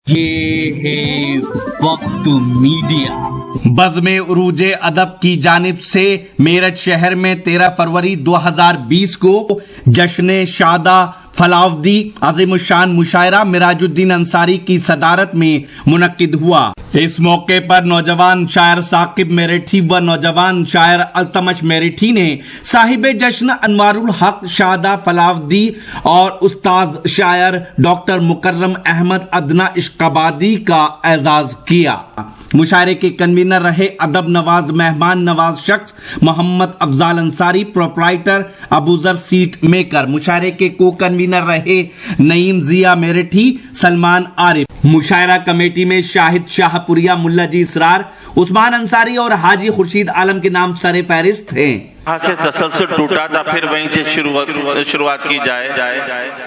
ये है वक्त मीडिया। बज़्म उरूज अदब की जानिब से मेरठ शहर में 13 फरवरी 2020 को जश्न शादा फलावदी अज़ीमुश्शान मुशायरा मिराजुद्दीन अंसारी की सदारत में मुनक्किद हुआ। इस मौके पर नौजवान शायर साकिब मेरठी व नौजवान शायर अल्तमश मेरठी ने साहिब जश्न अनवारुल हक शादा फलावदी और उस्ताद शायर डॉक्टर मुकर्रम अहमद अदना इश्काबादी का एजाज किया। मुशायरे के कन्वीनर रहे अदब नवाज मेहमान नवाज शख्स Mohammad Afzal Ansari proprietor Abuzar seat maker. मुशायरे के को कन्वीनर रहे नईम जिया मेरठी सलमान आरिफ। मुशायरा कमेटी में शाहिद शाहपुरिया मुल्ला जी इसरार उस्मान अंसारी और हाजी खुर्शीद आलम के नाम सरे फहरिस्त थे। वहाँ से तसलसल टूटा था, फिर वहीं से शुरुआत की जाए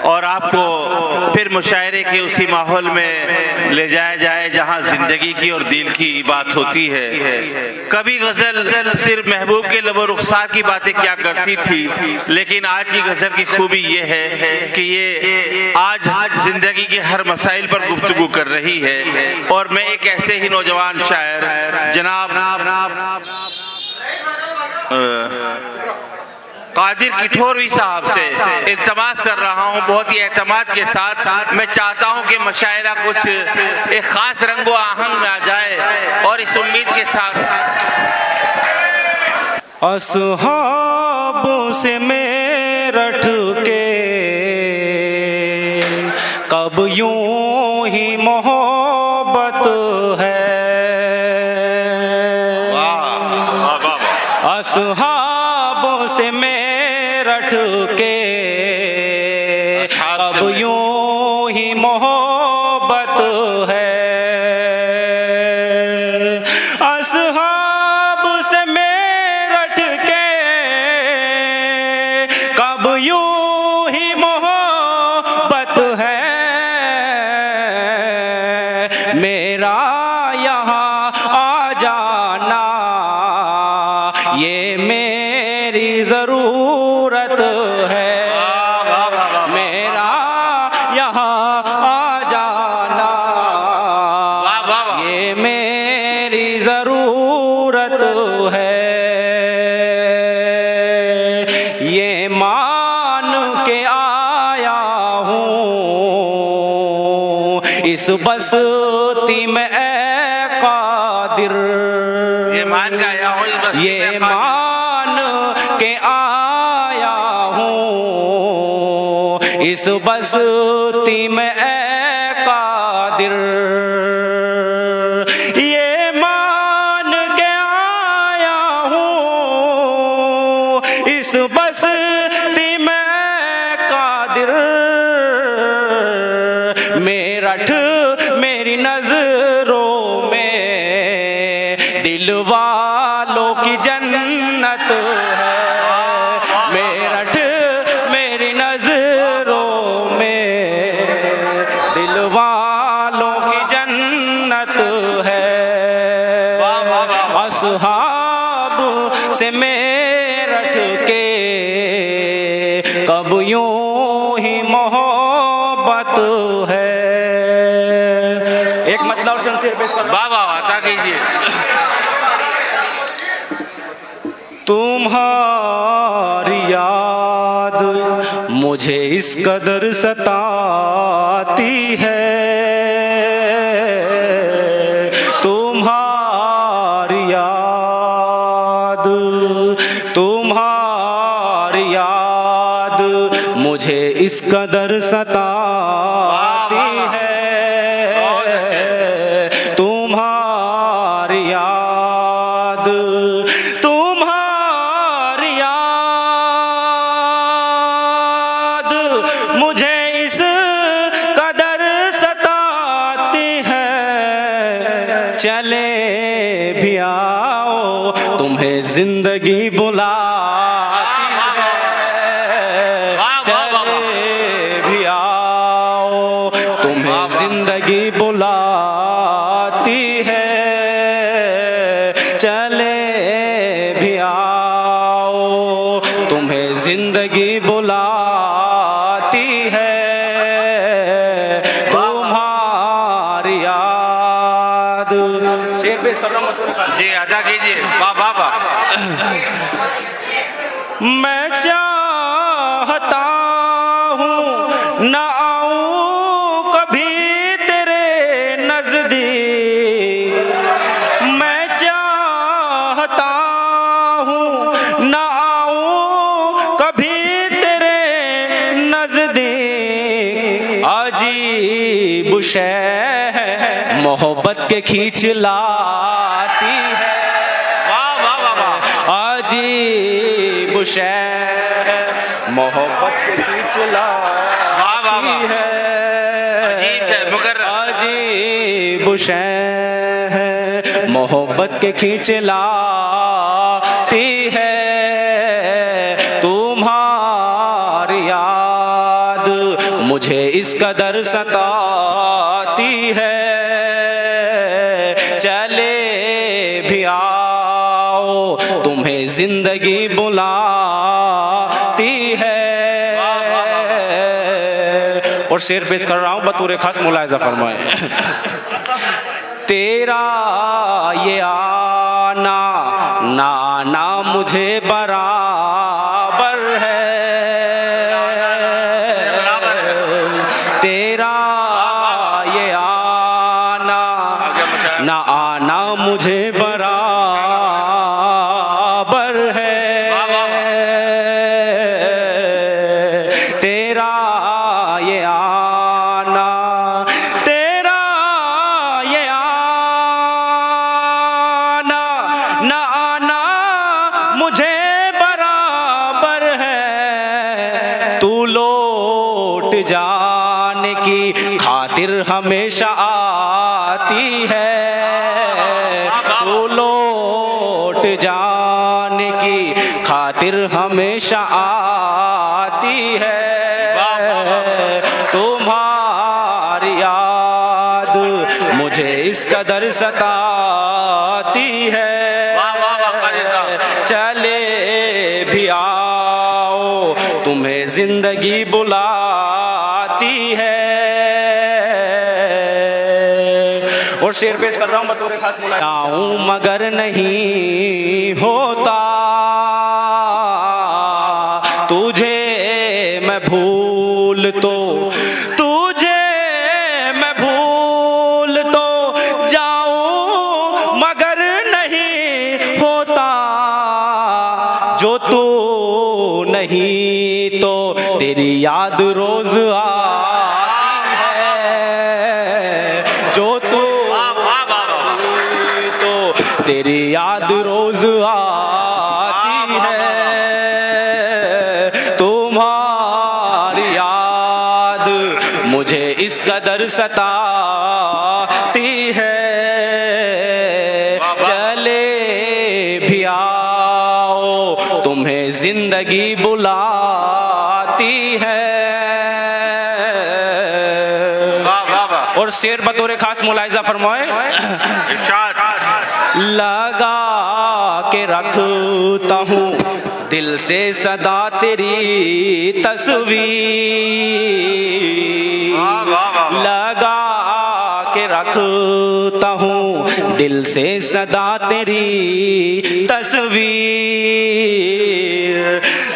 और आपको फिर मुशायरे के उसी माहौल में ले जाया जाए जहाँ जिंदगी की और दिल की बात होती है। कभी गजल सिर्फ महबूब के लबो रुखसार की बातें क्या करती थी, लेकिन आज की गजल की खूबी ये है कि ये आज जिंदगी के हर मसाइल पर गुफ्तगू कर रही है। और मैं एक ऐसे ही नौजवान शायर जनाब कादिर किठोरवी साहब से इल्तमास कर रहा हूँ, बहुत ही एतमाद के साथ। मैं चाहता हूँ कि मुशायरा कुछ एक खास रंगो आहंग में आ जाए और इस उम्मीद के साथ असहाबों से मेरठ के कब यूं ही मोहब्बत है। असहाबों से मेरठ के अब यूं ही मोहब्बत है। असहाब से मेरठ के कब यूं ही मोहब्बत है। मेरा यहाँ आ जाना ये मेरी जरूरत है। मेरा यहाँ आ जाना ये मेरी जरूरत है। ये मान के आया हूँ इस बस्ती में ऐ कादिर। ये मान का आया हूँ ये मान के आया हूँ इस बस्ती में ऐ कादिर। ये मान के आया हूँ इस बस्ती में ऐ कादिर। मेरठ मेरी नजरों में दिल वालों की जन्नत है। मेरठ मेरी नजरों में दिल वालों की जन्नत है। असहाब से मेरठ के कब यूं ही मोहब्बत है। एक मतलब और चंद शेर पेश कर। वाह वाह वाह कीजिए। तुम्हारी याद मुझे इस कदर सताती है। तुम्हारी याद मुझे इस कदर सताती है। तुम्हारी याद मुझे इस कदर सताती है। चले भी आओ तुम्हें जिंदगी बुलाती है। चले भी आओ तुम्हें जिंदगी बुलाती है। चले भी आओ तुम्हें जिंदगी बुलाती है। तुम्हारी शेर पेश कर रहा हूँ। जी अदा कीजिए। वाह वाह वाह। मैं चाहता हूँ न आऊं कभी तेरे नजदीक, मैं चाहता हूँ न आऊं कभी तेरे नजदीक, अजीब शय मोहब्बत के खींच लाती है, वाह वाह वाह वाह। अजीब शय मोहब्बत के खींच वाह वाह लाती वाह। है, अजीब शय मुकर्रर। अजीब शय मोहब्बत के खींच लाती है, तुम्हारी याद मुझे इस कदर सताती है, चले भी आओ तुम्हें जिंदगी बुलाती है। और शेर पेश कर रहा हूं बतौर खास, मुलाहिजा फरमाए। तेरा ये आना ना आना मुझे बराबर है, तेरा ये आना ना आना मुझे बराबर है, तेरा ये आना, तेरा ये आना ना आना मुझे बराबर है, तू लौट जाने की खातिर हमेशा आती है, तू लौट जाने की खातिर हमेशा आती है, तुम्हारी याद मुझे इस कदर सताती है, चले भी आओ तुम्हें जिंदगी बुलाती है। और शेर पेश कर रहा हूं बतौर खास, मुलाकाऊं मगर नहीं होता तुझे मैं भूल तो, तुझे मैं भूल तो जाऊं मगर नहीं होता, जो तू नहीं तो तेरी याद रोज आती है, जो तू तो तेरी याद रोज आती है, तुम्हारी याद मुझे इस कदर सताती है, चले भी आओ तुम्हें जिंदगी बुलाती है। और शेर बतौर खास मुलाहिजा फरमाए। लगा के रखता हूँ दिल से सदा तेरी तस्वीर, लगा के रखता हूँ दिल से सदा तेरी तस्वीर,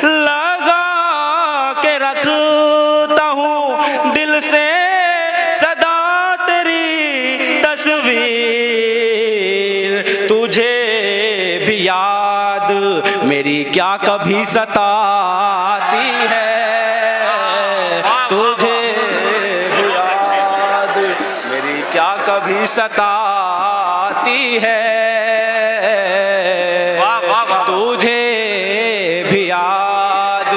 लगा के रखता हूँ दिल से सदा तेरी तस्वीर, तुझे भी याद मेरी क्या कभी सताती है, तुझे भी याद मेरी क्या कभी सताती है, तुझे भी याद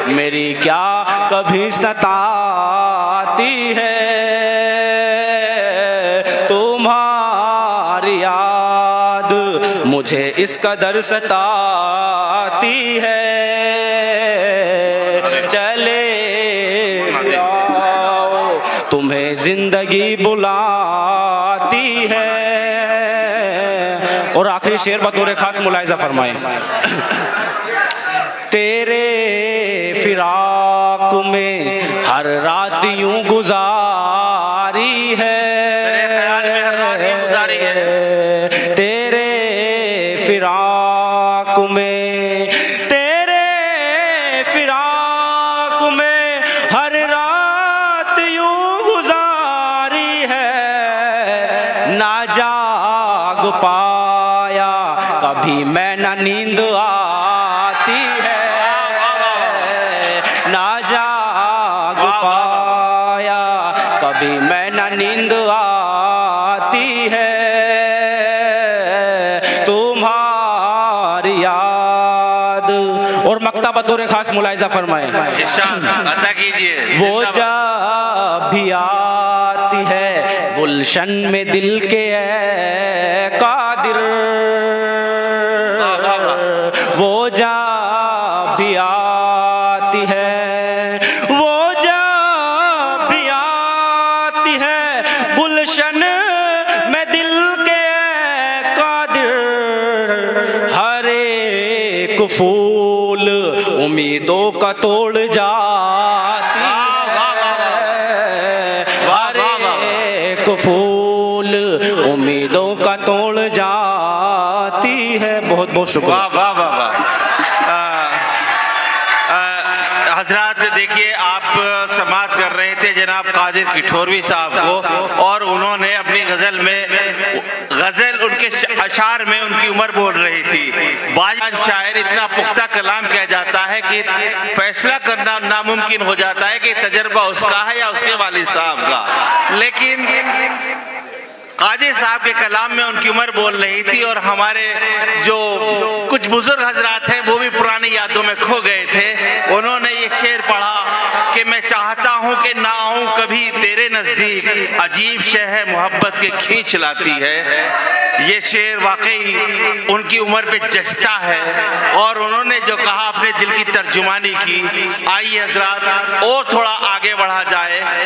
मेरी क्या कभी सताती है, तुम्हारी याद मुझे इस कदर सताती है, चले आओ तुम्हें जिंदगी बुलाती है। और आखिरी शेर बतौर खास मुलाहिजा फरमाए। तेरे फिराक में हर रात यूं गुजारी है, ना जाग पाया, कभी मैं ना नींद आती है, ना जाग पाया, कभी मैं ना नींद आती है, तुम्हारी याद। और मक्ता बतौर खास मुलाहिजा फरमाए, इरशाद अता कीजिए। वो जब भी आती है गुलशन में दिल के है कादिर, वो जब भी आती है, वो जब भी आती है गुलशन में दिल के है कादिर, हर एक फूल उम्मीदों का तोड़ जाती है, हर एक फूल उम्मीदों का तोड़ जाती है। बहुत बहुत शुक्रिया। वाह वाह वाह वाह। हजरात देखिए, आप समाअत कर रहे थे जनाब कादिर किठोरवी साहब को, और उन्होंने अपनी गजल उनके अशार में उनकी उम्र बोल रही थी। बाज़ शायर इतना पुख्ता कलाम कह जाता है कि फैसला करना नामुमकिन हो जाता है कि तजर्बा उसका है या उसके वालिद साहब का, लेकिन काजी साहब के कलाम में उनकी उम्र बोल रही थी। और हमारे जो कुछ बुजुर्ग हजरात हैं वो भी पुरानी यादों में खो गए थे। उन्होंने ये शेर पढ़ा कि मैं चाहता हूं कि ना आऊं कभी तेरे नजदीक, अजीब शय है मोहब्बत के खींच लाती है। ये शेर वाकई उनकी उम्र पे जचता है, और उन्होंने जो कहा अपने दिल की तर्जुमानी की। आइए हजरात और थोड़ा आगे बढ़ा जाए